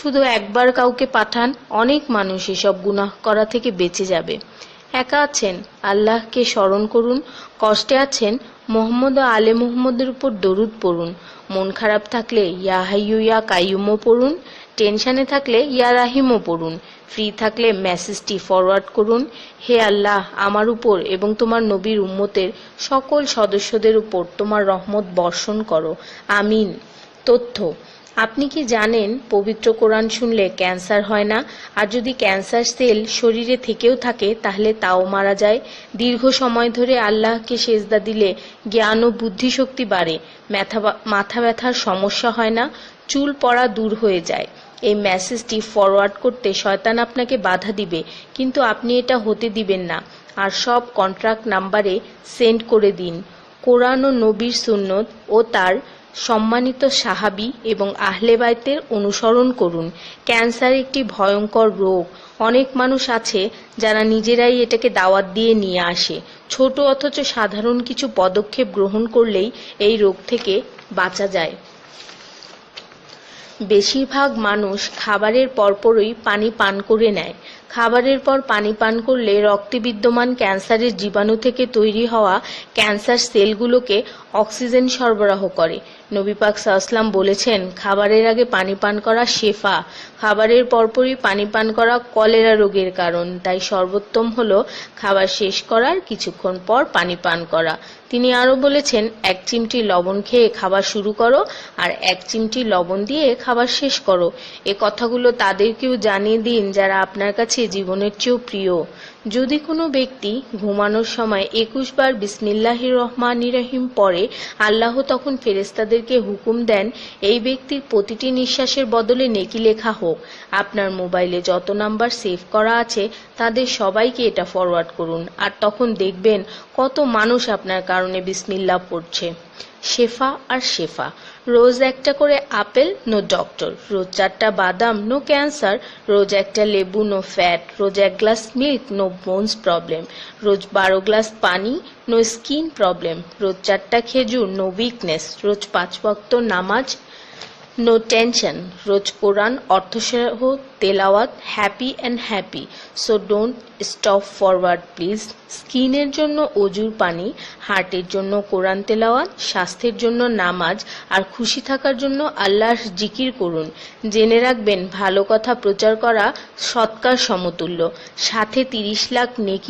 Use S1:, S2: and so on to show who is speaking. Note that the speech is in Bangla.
S1: শুধু একবার কাউকে পাঠান, অনেক মানুষ এসব গুনাহ করা থেকে বেঁচে যাবে। একা আছেন, আল্লাহকে স্মরণ করুন। কষ্টে আছেন, মোহাম্মদ ও আলে মুহাম্মদের উপর দরুদ পড়ুন। মন খারাপ থাকলে ইয়া হাইয়ু ইয়া কাইয়ুমও পড়ুন। টেনশনে থাকলে ইয়া রাহিমও পড়ুন। ফ্রি থাকলে মেসেজটি ফরওয়ার্ড করুন, হে আল্লাহ, আমার উপর এবং তোমার নবীর উম্মতের সকল সদস্যদের উপর তোমার রহমত বর্ষণ করো, আমিন। তথ্য: আপনি কি জানেন পবিত্র কোরআন শুনলে ক্যান্সার হয় না? আর যদি ক্যান্সার সেল শরীরে থেকেও থাকে তাহলে তাও মারা যায়। দীর্ঘ সময় ধরে আল্লাহকে সেজদা দিলে জ্ঞান ও বুদ্ধিশক্তি বাড়ে। মাথা ব্যথার সমস্যা হয় না, চুল পড়া দূর হয়ে যায়। এই মেসেজটি ফরওয়ার্ড করতে শয়তান আপনাকে বাধা দিবে, কিন্তু আপনি এটা হতে দিবেন না। আর সব কন্ট্রাক্ট নাম্বারে সেন্ড করে দিন। কোরআন ও নবীর সুন্নত ও তার সম্মানিত সাহাবী এবং আহলে বাইতের অনুসরণ করুন। ক্যান্সার একটি ভয়ঙ্কর রোগ। অনেক মানুষ আছে যারা নিজেরাই এটাকে দাওয়াত দিয়ে নিয়ে আসে। ছোট অথচ সাধারণ কিছু পদক্ষেপ গ্রহণ করলেই এই রোগ থেকে বাঁচা যায়। বেশিরভাগ মানুষ খাবারের পরপরই পানি পান করে নেয়। খাবারের পর পানি পান করলে রক্তে বিদ্যমান ক্যান্সারের জীবাণু থেকে তৈরি হওয়া ক্যান্সার সেলগুলোকে অক্সিজেন সরবরাহ করে। নবী পাক সাল্লাল্লাহু বলেছেন, খাবারের আগে পানি পান করা শেফা। খাবারের পরপরই পানি পান করা কলেরা রোগের কারণ। তাই সর্বোত্তম হলো খাবার শেষ করার কিছুক্ষণ পর পানি পান করা। তিনি আরো বলেছেন, 1 চিমটি লবণ খেয়ে খাবার শুরু করো আর 1 চিমটি লবণ দিয়ে খাবার শেষ করো। এ কথাগুলো তাদেরকেও জানিয়ে দিন যারা আপনার কাছে জীবনের চেয়েও প্রিয়। যদি কোনো ব্যক্তি ঘুমানোর সময় 21 বার বিসমিল্লাহির রহমানির রহিম পড়ে, আল্লাহ তখন ফেরেশতাদেরকে হুকুম দেন এই ব্যক্তির প্রতিটি নিঃশ্বাসের বদলে নেকি লেখা হোক। আপনার মোবাইলে যত নাম্বার সেভ করা আছে তাদের সবাইকে এটা ফরওয়ার্ড করুন, আর তখন দেখবেন কত মানুষ আপনার কারণে বিসমিল্লাহ পড়ছে। শেফা আর শেফা। রোজ একটা করে আপেল, নো ডক্টর। রোজ 4টা বাদাম, নো ক্যান্সার। রোজ একটা লেবু, নো ফ্যাট। রোজ 1 glass milk, no bones problem. রোজ 12 গ্লাস পানি, নো স্কিন প্রবলেম। রোজ 4টা খেজুর, নো উইকনেস। রোজ 5 ওয়াক্ত নামাজ, নো টেনশন। রোজ কোরআন অর্থসহ তেলাওয়াত, happy and happy. So don't stop forward please. স্কিনের জন্য অজুর পানি, হার্টের জন্য কোরআন তেলাওয়াত, স্বাস্থ্যের জন্য নামাজ, আর খুশি থাকার জন্য আল্লাহর জিকির করুন। জেনে রাখবেন, ভালো কথা প্রচার করা সৎকার সমতুল্য, সাথে 30 লাখ নেকি